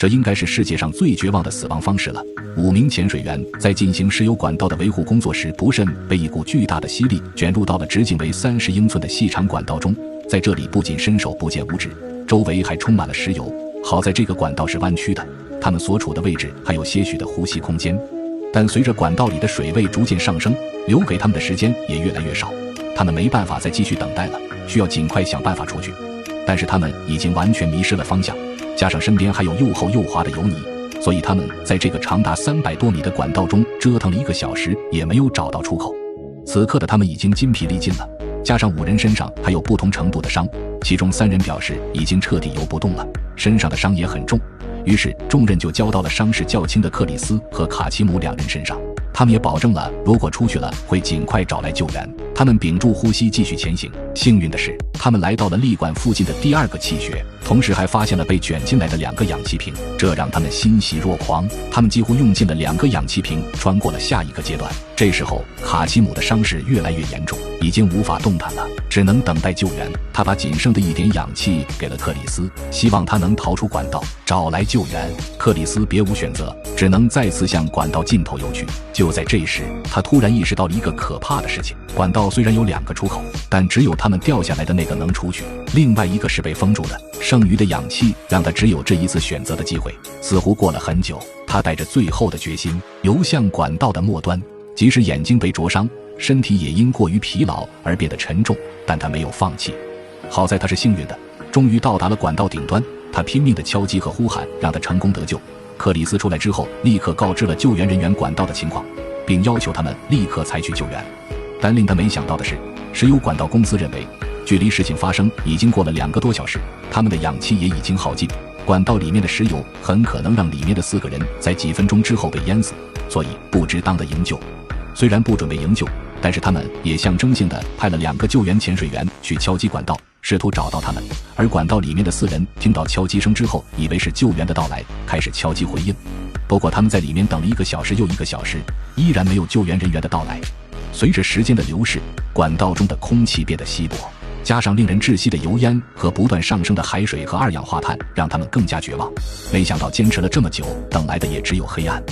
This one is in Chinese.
这应该是世界上最绝望的死亡方式了。5名潜水员在进行石油管道的维护工作时，不慎被一股巨大的吸力卷入到了直径为30英寸的细长管道中。在这里不仅伸手不见五指，周围还充满了石油。好在这个管道是弯曲的，他们所处的位置还有些许的呼吸空间。但随着管道里的水位逐渐上升，留给他们的时间也越来越少，他们没办法再继续等待了，需要尽快想办法出去。但是他们已经完全迷失了方向，加上身边还有又厚又滑的油泥，所以他们在这个长达300多米的管道中折腾了1个小时，也没有找到出口。此刻的他们已经筋疲力尽了，加上5人身上还有不同程度的伤，其中3人表示已经彻底游不动了，身上的伤也很重。于是重任就交到了伤势较轻的克里斯和卡奇姆2人身上，他们也保证了如果出去了会尽快找来救援。他们屏住呼吸继续前行，幸运的是他们来到了立管附近的第2个气穴，同时还发现了被卷进来的2个氧气瓶，这让他们欣喜若狂。他们几乎用尽了2个氧气瓶，穿过了下一个阶段。这时候卡奇姆的伤势越来越严重，已经无法动弹了，只能等待救援。他把仅剩的1点氧气给了克里斯，希望他能逃出管道，找来救援。克里斯别无选择，只能再次向管道尽头游去。就在这时，他突然意识到了一个可怕的事情，管道虽然有2个出口，但只有他们掉下来的那个能出去，另外1个是被封住的。剩余的氧气让他只有这一次选择的机会。似乎过了很久，他带着最后的决心游向管道的末端。即使眼睛被灼伤，身体也因过于疲劳而变得沉重，但他没有放弃。好在他是幸运的，终于到达了管道顶端。他拼命地敲击和呼喊，让他成功得救。克里斯出来之后，立刻告知了救援人员管道的情况，并要求他们立刻采取救援。但令他没想到的是，石油管道公司认为距离事情发生已经过了2个多小时，他们的氧气也已经耗尽，管道里面的石油很可能让里面的4个人在几分钟之后被淹死，所以不值当的营救。虽然不准备营救，但是他们也象征性地派了2个救援潜水员去敲击管道，试图找到他们。而管道里面的4人听到敲击声之后，以为是救援的到来，开始敲击回应。不过他们在里面等了1个小时又1个小时，依然没有救援人员的到来。随着时间的流逝，管道中的空气变得稀薄，加上令人窒息的油烟和不断上升的海水和二氧化碳，让他们更加绝望。没想到坚持了这么久，等来的也只有黑暗。